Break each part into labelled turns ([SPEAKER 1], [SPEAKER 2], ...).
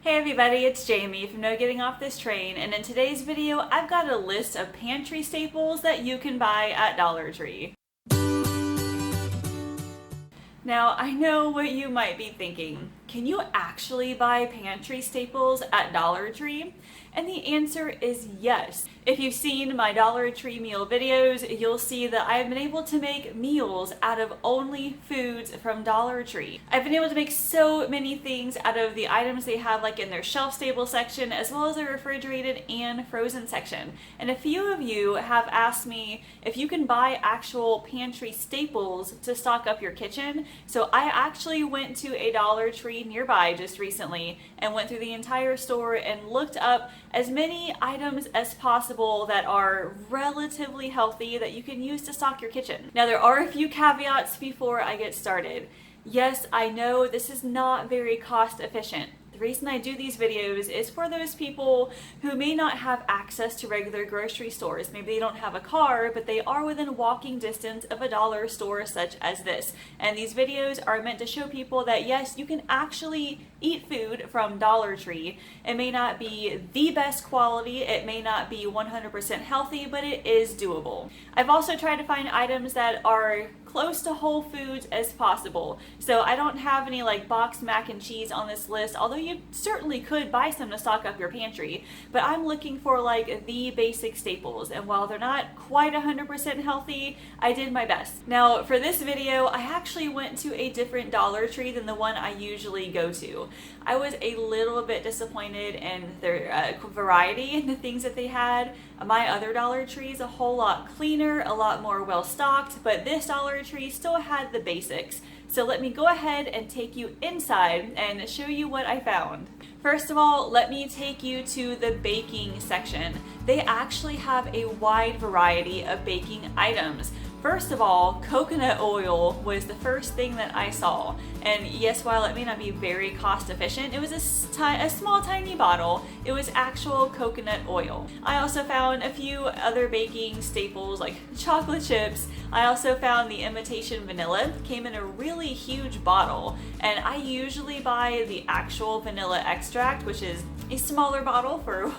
[SPEAKER 1] Hey everybody, it's Jamie from No Getting Off This Train, and in today's video I've got a list of pantry staples that you can buy at Dollar Tree. Now, I know what you might be thinking. Can you actually buy pantry staples at Dollar Tree? And the answer is yes. If you've seen my Dollar Tree meal videos, you'll see that I've been able to make meals out of only foods from Dollar Tree. I've been able to make so many things out of the items they have like in their shelf stable section, as well as their refrigerated and frozen section. And a few of you have asked me if you can buy actual pantry staples to stock up your kitchen. So I actually went to a Dollar Tree nearby just recently and went through the entire store and looked up as many items as possible that are relatively healthy that you can use to stock your kitchen. Now, there are a few caveats before I get started. Yes, I know this is not very cost efficient. The reason I do these videos is for those people who may not have access to regular grocery stores. Maybe they don't have a car, but they are within walking distance of a dollar store such as this. And these videos are meant to show people that yes, you can actually eat food from Dollar Tree. It may not be the best quality, it may not be 100% healthy, but it is doable. I've also tried to find items that are close to Whole Foods as possible. So I don't have any like boxed mac and cheese on this list, although you certainly could buy some to stock up your pantry. But I'm looking for like the basic staples, and while they're not quite 100% healthy, I did my best. Now for this video, I actually went to a different Dollar Tree than the one I usually go to. I was a little bit disappointed in their variety and the things that they had. My other Dollar Tree is a whole lot cleaner, a lot more well stocked, but this Dollar Tree still had the basics. So let me go ahead and take you inside and show you what I found. First of all, let me take you to the baking section. They actually have a wide variety of baking items. First of all, coconut oil was the first thing that I saw. And yes, while it may not be very cost efficient, it was a small tiny bottle. It was actual coconut oil. I also found a few other baking staples like chocolate chips. I also found the imitation vanilla. It came in a really huge bottle. And I usually buy the actual vanilla extract, which is a smaller bottle for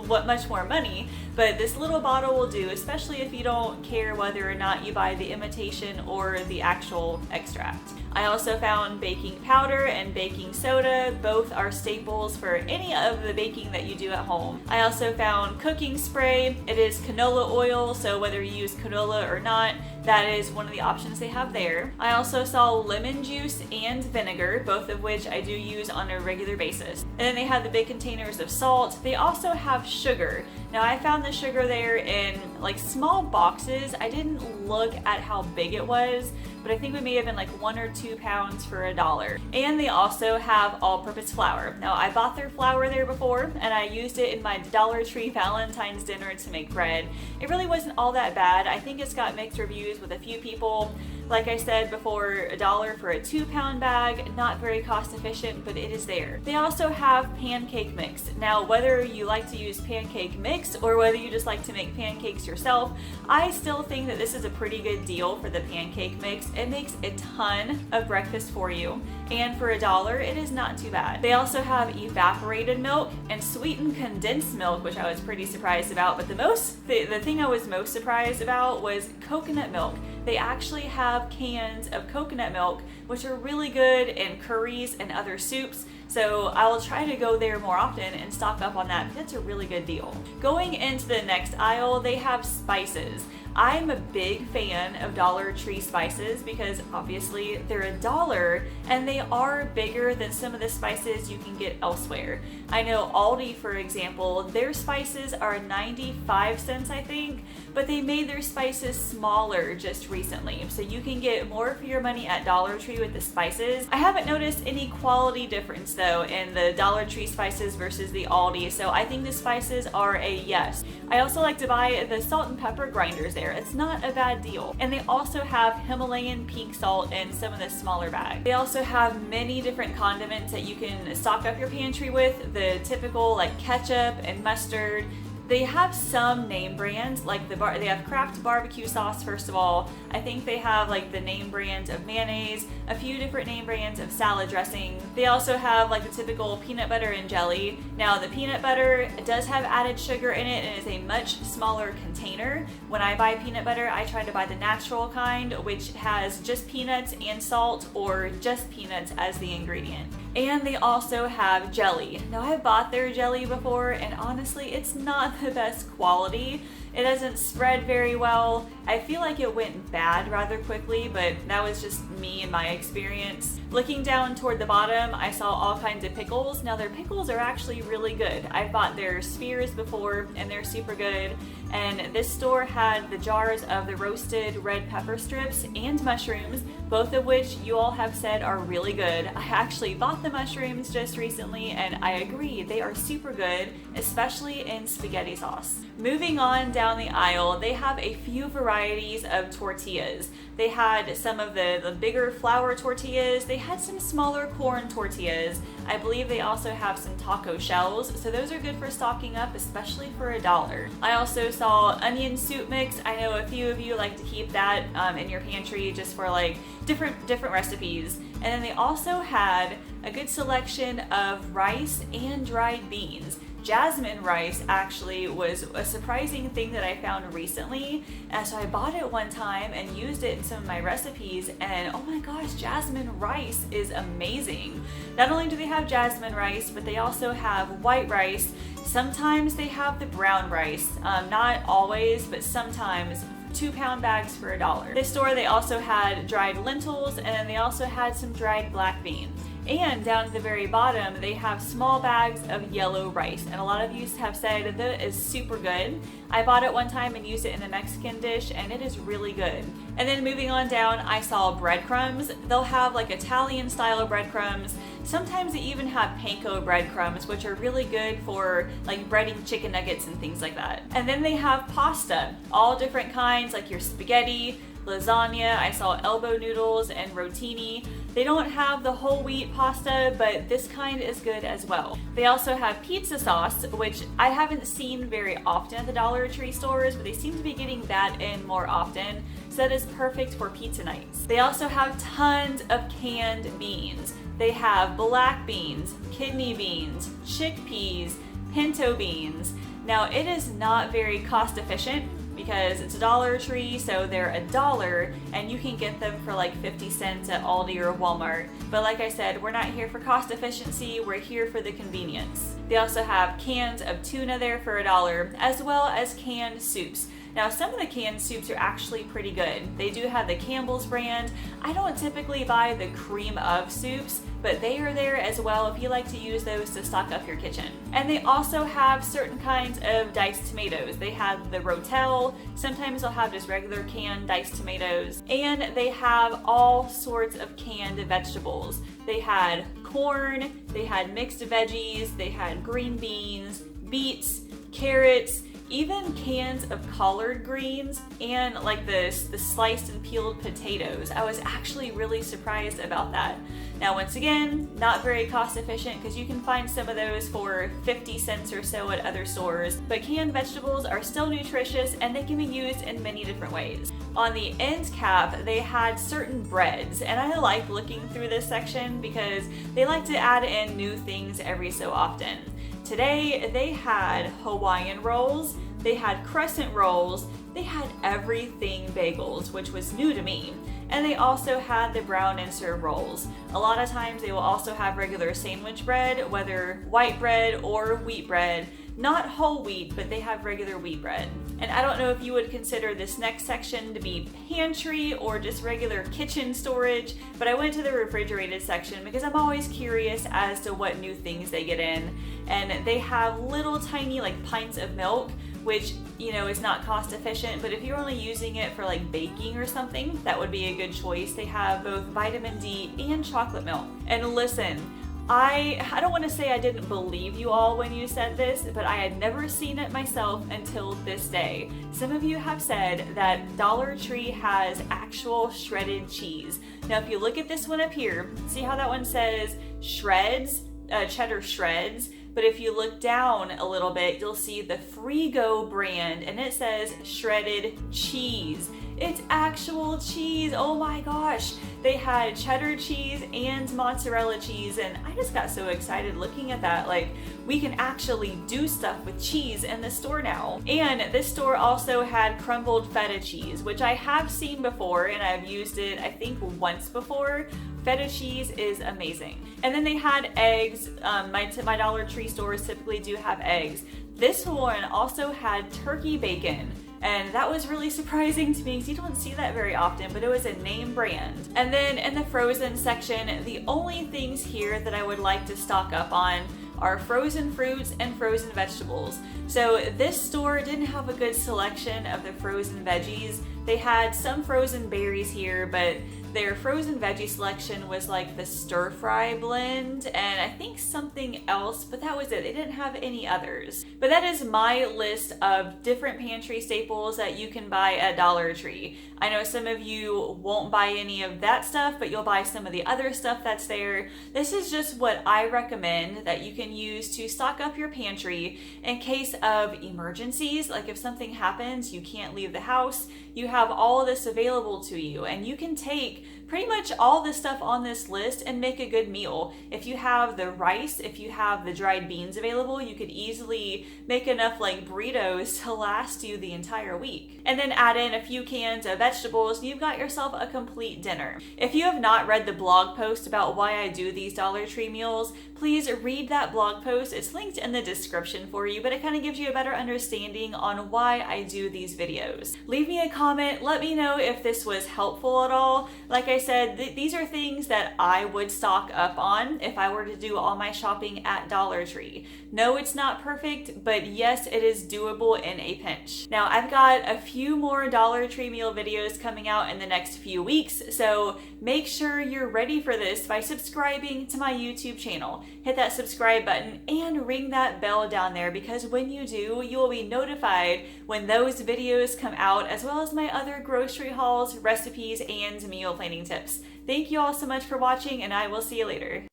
[SPEAKER 1] much more money. But this little bottle will do, especially if you don't care whether or not you buy the imitation or the actual extract. I also found baking powder and baking soda. Both are staples for any of the baking that you do at home. I also found cooking spray. It is canola oil, so whether you use canola or not, that is one of the options they have there. I also saw lemon juice and vinegar, both of which I do use on a regular basis. And then they have the big containers of salt. They also have sugar. Now I found the sugar there in like small boxes. I didn't look at how big it was, but I think it may have been like 1 or 2 pounds for $1. And they also have all-purpose flour. Now I bought their flour there before, and I used it in my Dollar Tree Valentine's dinner to make bread. It really wasn't all that bad. I think it's got mixed reviews with a few people. Like I said before, $1 for a 2-pound bag, not very cost efficient, but it is there. They also have pancake mix. Now, whether you like to use pancake mix or whether you just like to make pancakes yourself, I still think that this is a pretty good deal for the pancake mix. It makes a ton of breakfast for you, and for $1, it is not too bad. They also have evaporated milk and sweetened condensed milk, which I was pretty surprised about, but the thing I was most surprised about was coconut milk. They actually have cans of coconut milk, which are really good in curries and other soups. So I will try to go there more often and stock up on that, because it's a really good deal. Going into the next aisle, they have spices. I'm a big fan of Dollar Tree spices because obviously they're $1 and they are bigger than some of the spices you can get elsewhere. I know Aldi, for example, their spices are 95 cents, I think, but they made their spices smaller just recently. So you can get more for your money at Dollar Tree with the spices. I haven't noticed any quality difference though in the Dollar Tree spices versus the Aldi, so I think the spices are a yes. I also like to buy the salt and pepper grinders there. It's not a bad deal. And they also have Himalayan pink salt in some of the smaller bags. They also have many different condiments that you can stock up your pantry with. The typical like ketchup and mustard. They have some name brands, like they have Kraft barbecue sauce, first of all. I think they have like the name brand of mayonnaise, a few different name brands of salad dressing. They also have like the typical peanut butter and jelly. Now the peanut butter does have added sugar in it and is a much smaller container. When I buy peanut butter, I try to buy the natural kind, which has just peanuts and salt, or just peanuts as the ingredient. And they also have jelly. Now I've bought their jelly before, and honestly, it's not the best quality. It doesn't spread very well. I feel like it went bad rather quickly, but that was just me and my experience. Looking down toward the bottom, I saw all kinds of pickles. Now their pickles are actually really good. I've bought their spears before and they're super good. And this store had the jars of the roasted red pepper strips and mushrooms, both of which you all have said are really good. I actually bought the mushrooms just recently and I agree, they are super good, especially in spaghetti sauce. Moving on down the aisle, they have a few varieties of tortillas. They had some of the bigger flour tortillas. They had some smaller corn tortillas. I believe they also have some taco shells, so those are good for stocking up, especially for $1. I also saw onion soup mix. I know a few of you like to keep that in your pantry just for like different recipes. And then they also had a good selection of rice and dried beans. Jasmine rice actually was a surprising thing that I found recently, and so I bought it one time and used it in some of my recipes, and oh my gosh, jasmine rice is amazing. Not only do they have jasmine rice, but they also have white rice. Sometimes they have the brown rice, not always, but sometimes. 2-pound bags for $1. This store, they also had dried lentils, and then they also had some dried black beans. And down to the very bottom, they have small bags of yellow rice. And a lot of you have said that is super good. I bought it one time and used it in a Mexican dish, and it is really good. And then moving on down, I saw breadcrumbs. They'll have like Italian style breadcrumbs. Sometimes they even have panko breadcrumbs, which are really good for like breading chicken nuggets and things like that. And then they have pasta, all different kinds, like your spaghetti, lasagna. I saw elbow noodles and rotini. They don't have the whole wheat pasta, but this kind is good as well. They also have pizza sauce, which I haven't seen very often at the Dollar Tree stores, but they seem to be getting that in more often. So that is perfect for pizza nights. They also have tons of canned beans. They have black beans, kidney beans, chickpeas, pinto beans. Now it is not very cost efficient because it's a Dollar Tree, so they're $1 and you can get them for like 50 cents at Aldi or Walmart. But like I said, we're not here for cost efficiency, we're here for the convenience. They also have cans of tuna there for $1, as well as canned soups. Now some of the canned soups are actually pretty good. They do have the Campbell's brand. I don't typically buy the cream of soups, but they are there as well if you like to use those to stock up your kitchen. And they also have certain kinds of diced tomatoes. They have the Rotel, sometimes they'll have just regular canned diced tomatoes, and they have all sorts of canned vegetables. They had corn, they had mixed veggies, they had green beans, beets, carrots, even cans of collard greens, and like the sliced and peeled potatoes. I was actually really surprised about that. Now once again, not very cost efficient because you can find some of those for 50 cents or so at other stores, but canned vegetables are still nutritious and they can be used in many different ways. On the end cap, they had certain breads, and I like looking through this section because they like to add in new things every so often. Today, they had Hawaiian rolls, they had crescent rolls, they had everything bagels, which was new to me. And they also had the brown and serve rolls. A lot of times they will also have regular sandwich bread, whether white bread or wheat bread. Not whole wheat, but they have regular wheat bread. And I don't know if you would consider this next section to be pantry or just regular kitchen storage, but I went to the refrigerated section because I'm always curious as to what new things they get in. And they have little tiny like pints of milk, which, you know, is not cost efficient, but if you're only using it for like baking or something, that would be a good choice. They have both vitamin D and chocolate milk. And listen, I don't want to say I didn't believe you all when you said this, but I had never seen it myself until this day. Some of you have said that Dollar Tree has actual shredded cheese. Now if you look at this one up here, see how that one says shreds, cheddar shreds? but if you look down a little bit, you'll see the Frigo brand, and it says shredded cheese. It's actual cheese. Oh my gosh. They had cheddar cheese and mozzarella cheese, and I just got so excited looking at that. Like, we can actually do stuff with cheese in the store now. And this store also had crumbled feta cheese, which I have seen before, and I've used it, I think, once before. Feta cheese is amazing. And then they had eggs. My Dollar Tree stores typically do have eggs. This one also had turkey bacon. And that was really surprising to me because you don't see that very often, but it was a name brand. And then in the frozen section, the only things here that I would like to stock up on are frozen fruits and frozen vegetables. So this store didn't have a good selection of the frozen veggies. They had some frozen berries here, but their frozen veggie selection was like the stir fry blend and I think something else, but that was it. They didn't have any others. But that is my list of different pantry staples that you can buy at Dollar Tree. I know some of you won't buy any of that stuff, but you'll buy some of the other stuff that's there. This is just what I recommend that you can use to stock up your pantry in case of emergencies. Like if something happens, you can't leave the house, you have all of this available to you, and you can take pretty much all the stuff on this list and make a good meal. If you have the rice, if you have the dried beans available, you could easily make enough like burritos to last you the entire week. And then add in a few cans of vegetables, and you've got yourself a complete dinner. If you have not read the blog post about why I do these Dollar Tree meals, please read that blog post. It's linked in the description for you, but it kind of gives you a better understanding on why I do these videos. Leave me a comment, let me know if this was helpful at all. Like I said, these are things that I would stock up on if I were to do all my shopping at Dollar Tree. No, it's not perfect, but yes, it is doable in a pinch. Now, I've got a few more Dollar Tree meal videos coming out in the next few weeks, so make sure you're ready for this by subscribing to my YouTube channel. Hit that subscribe button and ring that bell down there, because when you do, you will be notified when those videos come out, as well as my other grocery hauls, recipes, and meal planning tips. Thank you all so much for watching, and I will see you later.